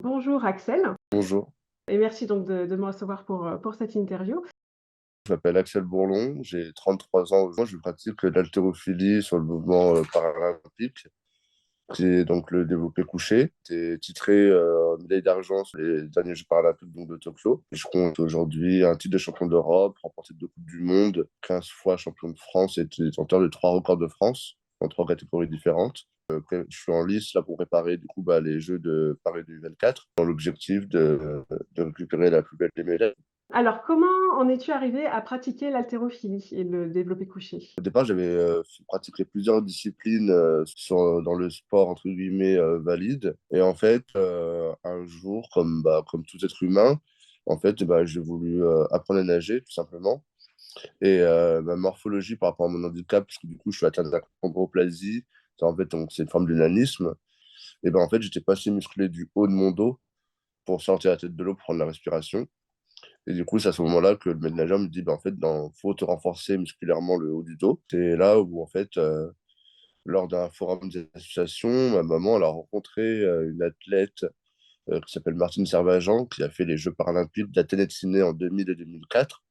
Bonjour Axel, Bonjour, et merci donc de me recevoir pour cette interview. je m'appelle Axel Bourlon, j'ai 33 ans. Moi, je pratique l'haltérophilie sur le mouvement paralympique, qui est donc le développé couché. J'ai titré médaille d'argent sur les derniers Jeux paralympiques donc, de Tokyo. Je compte aujourd'hui un titre de champion d'Europe, remporté 2 Coupes du Monde, 15 fois champion de France et détenteur de 3 records de France dans 3 catégories différentes. Après, je suis en lice là pour préparer du coup les Jeux de Paris 2024 dans l'objectif de récupérer la plus belle des médailles. Alors, comment en es-tu arrivé à pratiquer l'haltérophilie et le développé couché? Au départ, j'avais pratiqué plusieurs disciplines dans le sport, entre guillemets, valide. Et en fait, un jour, comme tout être humain, en fait, j'ai voulu apprendre à nager, tout simplement. Et ma morphologie par rapport à mon handicap, parce que du coup, je suis atteint d'achondroplasie, en fait, donc, c'est une forme de nanisme. Et en fait, j'étais pas assez musclé du haut de mon dos pour sortir la tête de l'eau, pour prendre la respiration. Et du coup, c'est à ce moment-là que le maître nageur me dit, en fait, faut te renforcer musculairement le haut du dos. C'est là où, en fait, lors d'un forum des associations, ma maman elle a rencontré une athlète qui s'appelle Martine Servagent, qui a fait les Jeux paralympiques d'Athènes et de Sydney en 2000 et 2004,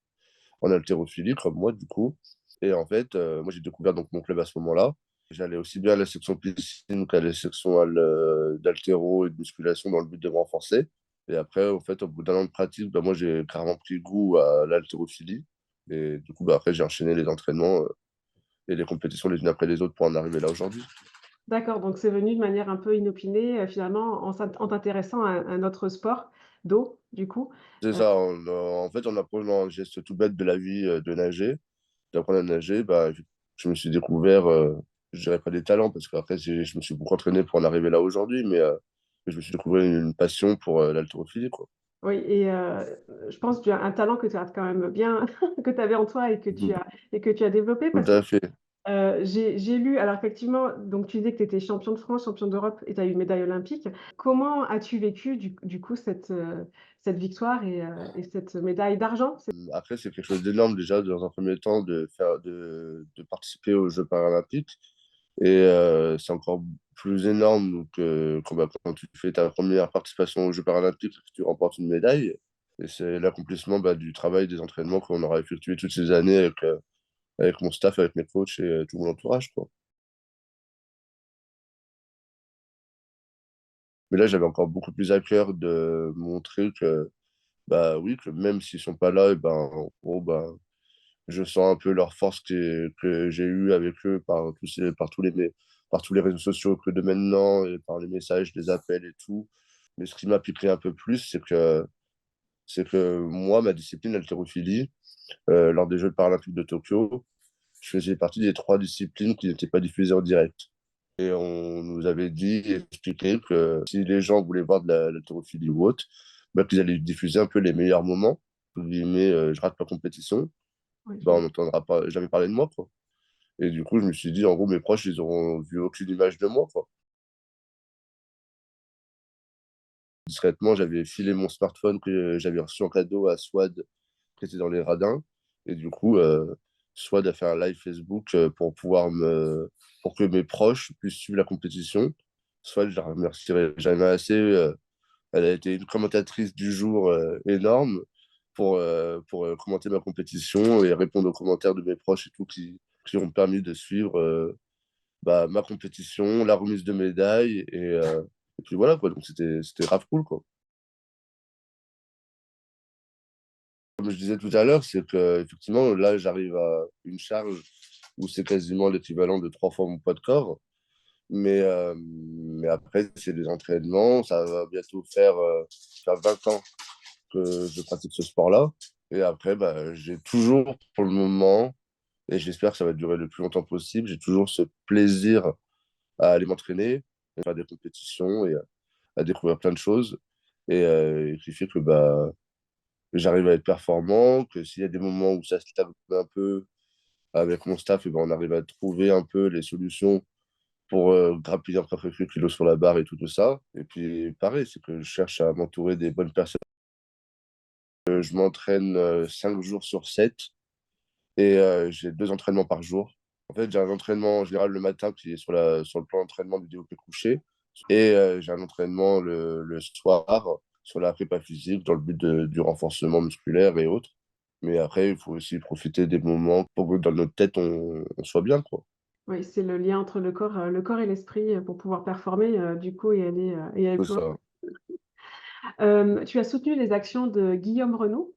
en haltérophilie, comme moi, du coup. Et en fait, moi, j'ai découvert donc, mon club à ce moment-là. J'allais aussi bien à la section piscine qu'à la section d'haltéro et de musculation dans le but de me renforcer. Et après, en fait, au bout d'un an de pratique, moi, j'ai carrément pris goût à l'haltérophilie. Et du coup, après, j'ai enchaîné les entraînements et les compétitions les unes après les autres pour en arriver là aujourd'hui. D'accord, donc c'est venu de manière un peu inopinée, finalement, en t'intéressant à un autre sport d'eau, du coup. C'est Heu, ça, en fait, en apprenant un geste tout bête de la vie de nager, d'apprendre à nager, je me suis découvert, je dirais pas des talents, parce qu'après, je me suis beaucoup entraîné pour en arriver là aujourd'hui, mais je me suis découvert une passion pour l'haltérophilie, quoi. oui et je pense que tu as un talent que tu as quand même bien que tu avais en toi Mhm. et que tu as développé Tout parce à fait. j'ai lu alors effectivement, donc tu disais que tu étais champion de France, champion d'Europe et tu as eu une médaille olympique. Comment as-tu vécu du coup cette victoire et cette médaille d'argent? Après, c'est quelque chose d'énorme déjà, dans un premier temps, de participer aux Jeux paralympiques. Et c'est encore plus énorme quand tu fais ta première participation aux Jeux paralympiques et que tu remportes une médaille. Et c'est l'accomplissement du travail, des entraînements qu'on aura effectué toutes ces années avec mon staff, avec mes coachs et tout mon entourage, quoi. Mais là, j'avais encore beaucoup plus à cœur de montrer que, oui, que même s'ils sont pas là, et en gros, je sens un peu leur force que j'ai eue avec eux par tous les réseaux sociaux que de maintenant, et par les messages, les appels et tout. Mais ce qui m'a piqué un peu plus, c'est que moi, ma discipline, l'haltérophilie, lors des Jeux paralympiques de Tokyo, je faisais partie des 3 disciplines qui n'étaient pas diffusées en direct. Et on nous avait dit et expliqué que si les gens voulaient voir de l'haltérophilie ou autre, qu'ils allaient diffuser un peu les meilleurs moments. Entre guillemets, je rate ma compétition, Oui, je on n'entendra pas jamais parler de moi, quoi. Et du coup, je me suis dit, en gros, mes proches, ils auront vu aucune image de moi, quoi. Discrètement, j'avais filé mon smartphone que j'avais reçu en cadeau à Swad, qui était dans les radins. Et du coup, Swad a fait un live Facebook pour que mes proches puissent suivre la compétition. Swad, je la remercierai jamais assez. Elle a été une commentatrice du jour énorme pour commenter ma compétition et répondre aux commentaires de mes proches et tout qui ont permis de suivre ma compétition, la remise de médailles et puis voilà quoi. Donc c'était grave cool quoi. Comme je disais tout à l'heure, c'est que effectivement là j'arrive à une charge où c'est quasiment l'équivalent de 3 fois mon poids de corps. Mais après, c'est des entraînements. Ça va bientôt faire 20 ans que je pratique ce sport-là. Et après, j'ai toujours, pour le moment, et j'espère que ça va durer le plus longtemps possible, j'ai toujours ce plaisir à aller m'entraîner, à faire des compétitions et à découvrir plein de choses. Et qui fait que j'arrive à être performant, que s'il y a des moments où ça stagne un peu avec mon staff, on arrive à trouver un peu les solutions pour grappiller encore quelques kilos sur la barre et tout ça. Et puis pareil, c'est que je cherche à m'entourer des bonnes personnes. Je m'entraîne 5 jours sur 7 et j'ai 2 entraînements par jour. En fait, j'ai un entraînement en général le matin qui est sur le plan d'entraînement du développé couché. Et j'ai un entraînement le soir sur la prépa physique dans le but du renforcement musculaire et autres. Mais après, il faut aussi profiter des moments pour que dans notre tête, on soit bien, quoi. Oui, c'est le lien entre le corps et l'esprit, pour pouvoir performer, du coup et aller C'est plus loin. ça. Tu as soutenu les actions de Guillaume Renaud?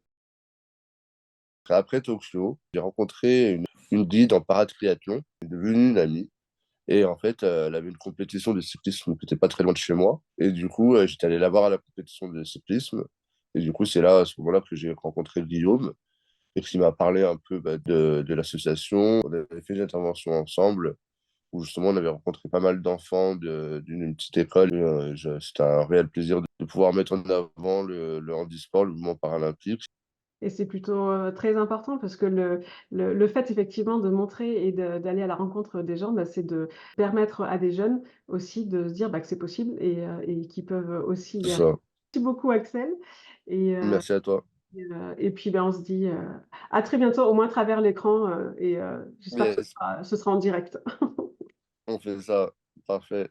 Après Tokyo, j'ai rencontré une guide en paratriathlon, qui est devenue une amie. Et en fait, elle avait une compétition de cyclisme qui n'était pas très loin de chez moi. Et du coup, j'étais allé la voir à la compétition de cyclisme. Et du coup, c'est là, à ce moment-là, que j'ai rencontré Guillaume et qui m'a parlé un peu de l'association. On avait fait une intervention ensemble où justement on avait rencontré pas mal d'enfants d'une petite école. C'était un réel plaisir de pouvoir mettre en avant le handisport, le mouvement paralympique. Et c'est plutôt, très important parce que le fait effectivement de montrer et d'aller à la rencontre des gens, bah, c'est de permettre à des jeunes aussi de se dire, bah, que c'est possible et qu'ils peuvent aussi C'est y arriver. ça. Merci beaucoup Axel et Merci à toi. et puis, ben, on se dit, à très bientôt, au moins à travers l'écran, et j'espère que Yes, ce sera en direct. on fait ça. Parfait.